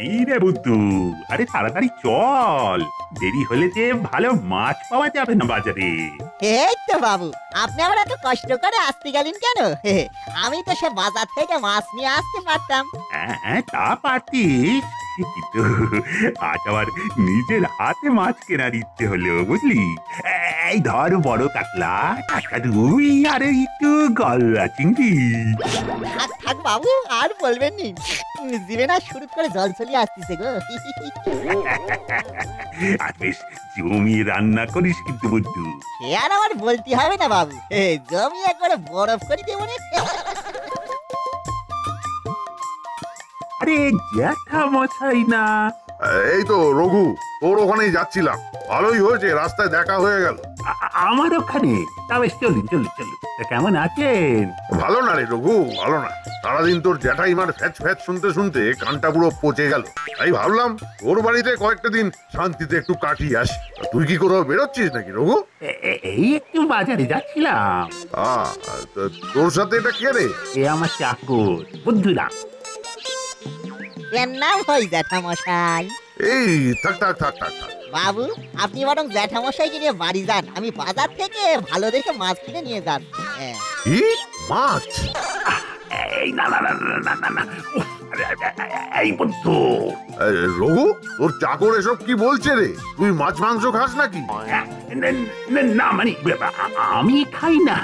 এই রে বুদ্ধু, আরে তাড়াতাড়ি চল, দেরি হলে যে ভালো মাছ পাওয়া যাবে না বাজারে। এই তো বাবু, আপনি আবার এত কষ্ট করে আসতে গেলেন কেন? আমি তো সে বাজার থেকে মাছ নিয়ে আসতে পারতাম। হ্যাঁ, তা পারতিস, কিন্তু আজ আবার নিজের হাতে মাছ কেনার ইচ্ছে হলো, বুঝলি। এই ধর বড় কাতলা, টাটকা রুই আর একটু গলদা চিংড়ি। থাক থাক বাবু, আর বলবেন নি, জিভে না শুরু করে জল চলে আসতেছে গো। আর বেশ জমিয়ে রান্না করিস কিন্তু বুদ্ধু। সে আর আমার বলতে হবে না বাবু, জমিয়ে করে বরফ করে দেবো না। আরে জ্যাঠা মশাই না? এই তো রঘু, তোর ওখানেই যাচ্ছিলাম। ভালোই হয়েছে রাস্তায় দেখা হয়ে গেল। আমার ওখানে? তা বেশ, চলুন চলুন চলুন। তা কেমন আছেন? ভালো না রে রঘু, ভালো না। সারাদিন তোর জ্যাঠাইমার ফ্যাচ ফ্যাচ শুনতে শুনতে কানটা পুরো পচে গেল। তাই ভাবলাম তোর বাড়িতে কয়েকটা দিন শান্তিতে একটু কাটিয়ে আসি। তুই কি কোথাও বেরোচ্ছিস নাকি রঘু? এই একটু বাজারে যাচ্ছিলাম। তোর সাথে এটা কে রে? এ আমার চাকর বুদ্ধুরা। এর নাম হয় জ্যাঠামশাই। এই থাক থাক থাক থাক থাক। বাবু, আপনি বরং জ্যাঠামশাইকে নিয়ে বাড়ি যান, আমি বাজার থেকে ভালো দেখে মাছ কিনে নিয়ে যান। কি মাছ? এই না না না না না না, উফ, এই বুদ্ধু। রঘু, তোর চাকর এসব কি বলছে রে? তুই মাছ মাংস খাস নাকি? না মানে আমি খাই না,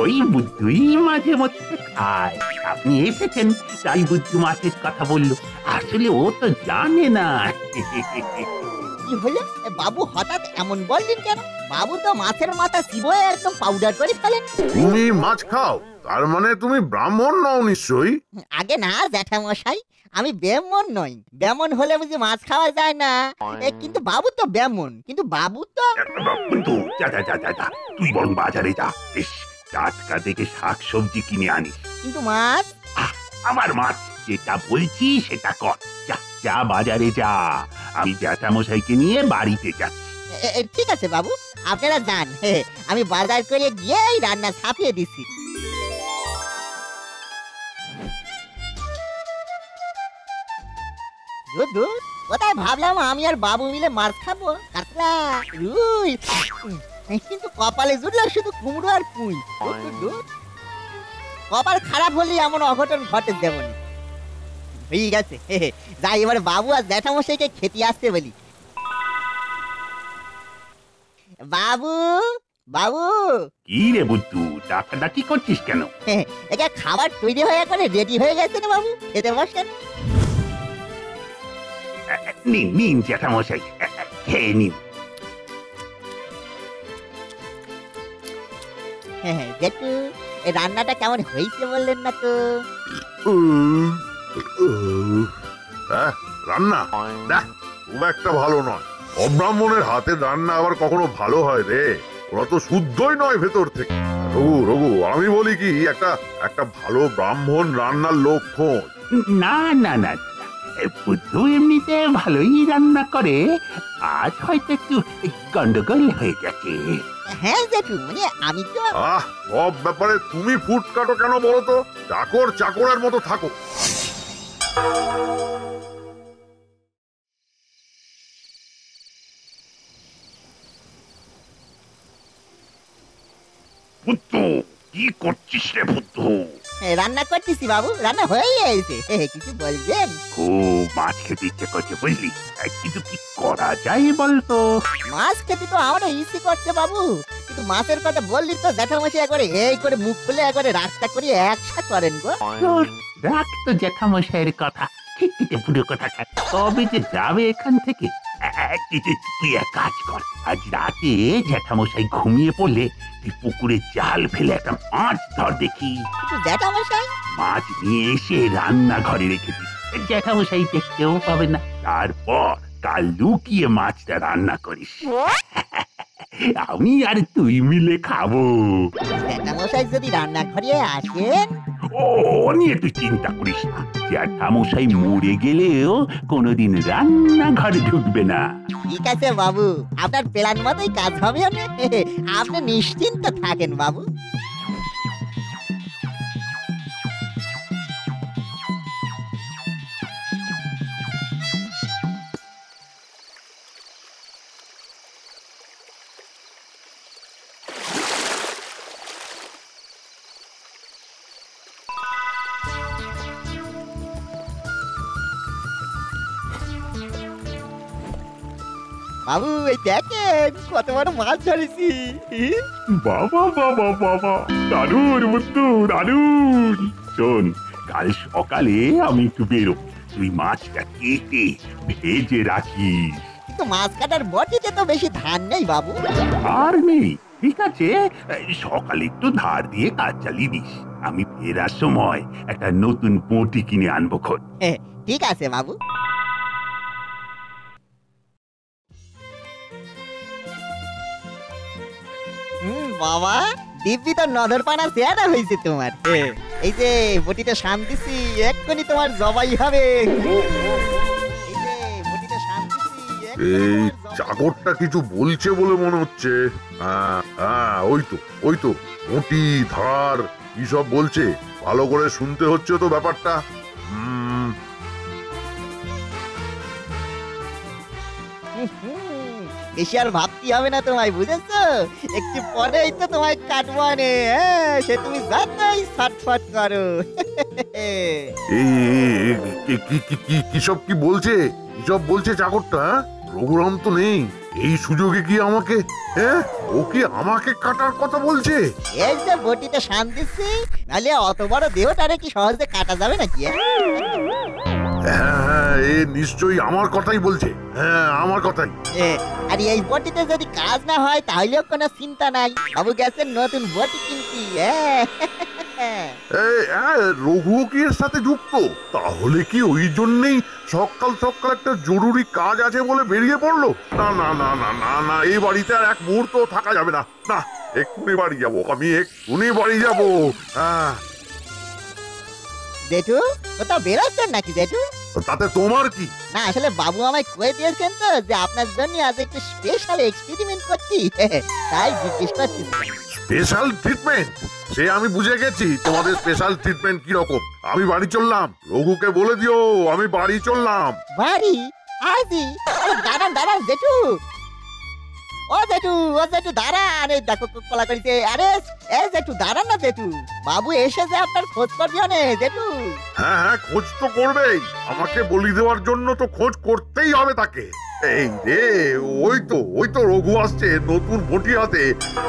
ওই বুদ্ধুই মাঝে মধ্যে খায়। আপনি এসেছেন তাই বুদ্ধু মাছের কথা বললো, আসলে ও তো জানে না। কি হলো বাবু, হঠাৎ এমন বললেন কেন? বাবু তো মাছের মাথা চিবোয়ে একদম পাউডার করে ফেলেন। তুমি মাছ খাও, তার মানে তুমি ব্রাহ্মণ নও নিশ্চয়ই? আগে না জ্যাঠামশাই, আমি ব্রাহ্মণ নই। ব্রাহ্মণ হলে বুঝি মাছ খাওয়া যায় না? কিন্তু বাবু তো ব্রাহ্মণ, কিন্তু বাবু তো। বুদ্ধু, যা যা যা যা যা, তুই বরং বাজারে যা, বেশ টাটকা দেখে শাক সবজি কিনে আনিস। কিন্তু মাছ? আমার মাছ, যেটা বলছি সেটা কর। যা যা, বাজারে যা, আমি জ্যাঠামশাইকে নিয়ে বাড়িতে যাচ্ছি। ঠিক আছে বাবু, আপনারা যান, আমি বাজার করে গিয়েই রান্না ছাপিয়ে দিছি। কোথায় ভাবলাম আমি আর বাবু মিলে মাছ খাবো, কাতলা রুই, কিন্তু কপালে জুটলো শুধু কুমড়ো আর পুঁই। কপাল খারাপ হলে এমন অঘটন ঘটে যেমন। ঠিক আছে, যাই এবার বাবু আর জ্যাঠামশাইকে খেতে আসতে বলি। বাবু, বাবু। কি রে বুদ্ধু, ডাকাডাকি করছিস কেন? এটা খাবার তৈরি হয়ে করে রেডি হয়ে গেছে না বাবু, খেতে বসেন। নিন নিন জ্যাঠামশাই, খেয়ে নিন। জেঠু, এই রান্নাটা কেমন হয়েছে বললেন না তো? রান্না দেখ খুব একটা ভালো নয়। অব্রাহ্মণের হাতের রান্না আবার কখনো ভালো হয় রে? ওরা তো শুদ্ধই নয় ভেতর থেকে। রঘু রঘু, আমি বলি কি, একটা একটা ভালো ব্রাহ্মণ রান্নার লোক খোঁজ। না না না, বুদ্ধু এমনিতে ভালোই রান্না করে, আজ হয়তো একটু গন্ডগোল হয়ে গেছে। হ্যাঁ জেঠু, মানে আমি তো। সব ব্যাপারে তুমি ফুট কাটো কেন বলো তো? চাকর চাকরের মতো থাকো। বুদ্ধু, কি করছিস রে বুদ্ধু? রান্না করতেছি বাবু, রান্না হয়ে গেছে। কিছু বলবেন? খুব মাছ খেতে ইচ্ছে করছে বুঝলি, কিন্তু কি করা যায় বলতো? মাছ খেতে তো আমারও ইচ্ছে করছে বাবু, কিন্তু মাছের কথা বললি তো জ্যাঠামশাই একবারে এই করে মুখ খুলে একবারে রাস্তা করে একসা করেন গো। রাখ তো জ্যাঠামশাইয়ের কথা, ঠিক পুরো কথা খায়, তবে যে যাবে এখান থেকে। তুই এক কাজ কর, আজ রাতে জ্যাঠামশাই ঘুমিয়ে পড়লে তুই পুকুরে জাল ফেলে একটা মাছ ধর দেখি। জ্যাঠামশাই মাছ নিয়ে এসে রান্নাঘরে রেখে দিস, জ্যাঠামশাই দেখতেও পাবে না। তারপর কাল লুকিয়ে মাছটা রান্না করিস, আমি আর তুই মিলে খাবো। জ্যাঠামশাই যদি রান্নাঘরে আসেন? ও নিয়ে তুই চিন্তা করিস না, জ্যাঠামশাই মরে গেলেও কোনোদিন রান্নাঘরে ঢুকবে না। ঠিক আছে বাবু, আপনার প্ল্যান মতোই কাজ হবে। আপনি নিশ্চিন্ত থাকেন বাবু। বাবু এই দেখেন কত বড় মাছ ধরেছি। বাবা বাবা বাবা, দারুণ বন্ধু, দারুণ। শোন, কাল সকালে আমি একটু বেরো, তুই মাছটা কেটে ভেজে রাখিস। কিন্তু মাছ কাটার বটিতে তো বেশি ধান নেই বাবু। আর নেই, ঠিক আছে, সকালে একটু ধার দিয়ে কাজ চালিয়ে দিস। আমি ফেরার সময় একটা নতুন বটি কিনে আনবো খন। ঠিক আছে বাবু। বাবা দিব্যি তো নজর পানা চেহারা হয়েছে তোমার। এই যে বটিতে শান দিছি, এক্ষুনি তোমার জবাই হবে। এই যে বটিতে শান দিছি, এই চাকরটা কিছু বলছে বলে মনে হচ্ছে। হ্যাঁ হ্যাঁ, ওই তো মোটি ধার কি সব বলছে, ভালো করে শুনতে হচ্ছে তো ব্যাপারটা। বেশি আর ভাবতে হবে না তোমায়, বুঝেছো? একটু পরেই তো তোমায় কাটবো নে, সে তুমি যাই ছটফট করো। কি সব কি বলছে, কি সব বলছে চাকরটা? রঘুরাম তো নেই, এই সুযোগে কি আমাকে, ও কি আমাকে কাটার কথা বলছে? এই যে বটিতে শান দিচ্ছি, নাহলে অত বড় দেহটারে কি সহজে কাটা যাবে নাকি? হ্যাঁ, এ নিশ্চয়ই আমার কথাই বলছে। হ্যাঁ, আমার কথাই। আর এই বটিতে যদি কাজ না হয় তাহলেও কোনো চিন্তা নাই, বাবু গেছেন নতুন বটি কিনতি। রঘু কি এর সাথে যুক্ত? তাহলে কি ওই জন্যই সকাল সকাল একটা জরুরি কাজ আছে বলে বেরিয়ে পড়লো? না না না না না না, এই বাড়িতে আর এক মুহূর্ত থাকা যাবে না। না, এক্ষুনি বাড়ি যাবো, আমি এক্ষুনি বাড়ি যাবো। জেঠু কোথাও বেরোচ্ছেন নাকি জেঠু? তাতে তোমার কি? না আসলে বাবু আমায় কয়ে দিয়েছেন তো যে আপনার জন্য আজ একটু স্পেশাল এক্সপেরিমেন্ট করছি, তাই জিজ্ঞেস করছি। Special treatment? সে আমি বুঝে গেছি তোমাদের স্পেশাল ট্রিটমেন্ট কি রকম। আমি বাড়ি চললাম, রঘুকে বলে দিও আমি বাড়ি চললাম। বাড়ি? আজই? দাঁড়ান দাঁড়ান জেঠু, ও জেঠু দাঁড়ান, এই দেখো কলা করিতে। আরে এই জেঠু দাঁড়ান না জেঠু, বাবু এসেছে আপনার খোঁজ করবি না জেঠু। হ্যাঁ হ্যাঁ, খোঁজ তো করবেই, আমাকে বলি দেওয়ার জন্য তো খোঁজ করতেই হবে তাকে। এই রে, ওই তো রঘু আসছে নতুন বটি হাতে,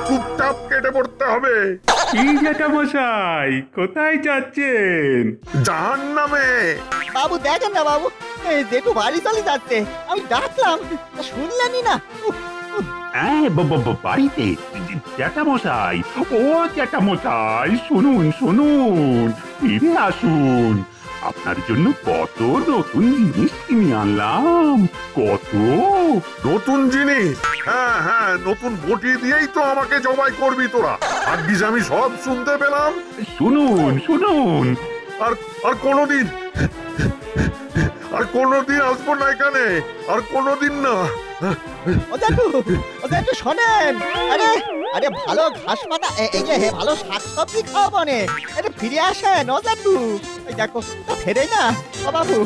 চুপচাপ কেটে পড়তে হবে। কি জ্যাঠামশাই, কোথায় যাচ্ছেন? জাহান্নামে। বাবু দেখেন না বাবু, এই জেঠু বাড়ি চলে যাচ্ছে, আমি ডাকলাম শুনলেনই না। বাড়িতে? জ্যাঠামশাই, ও জ্যাঠামশাই, শুনুন, ফিরে আসুন। আপনার জন্য কত নতুন জিনিস কিনে আনলাম। কত নতুন জিনিস? হ্যাঁ হ্যাঁ, নতুন বটি দিয়েই তো আমাকে জবাই করবি তোরা। ভাগ্যিস আমি সব শুনতে পেলাম। শুনুন। আর কোনোদিন আসবো না এখানে, আর কোনোদিন না। ও জেঠু শোনেন, আরে ভালো ঘাস পাতা, এই যে ভালো শাকসবজি খাওয়াবো নে, ফিরে আসেন ও জেঠু। এই দেখো ফেরে না ও বাবু,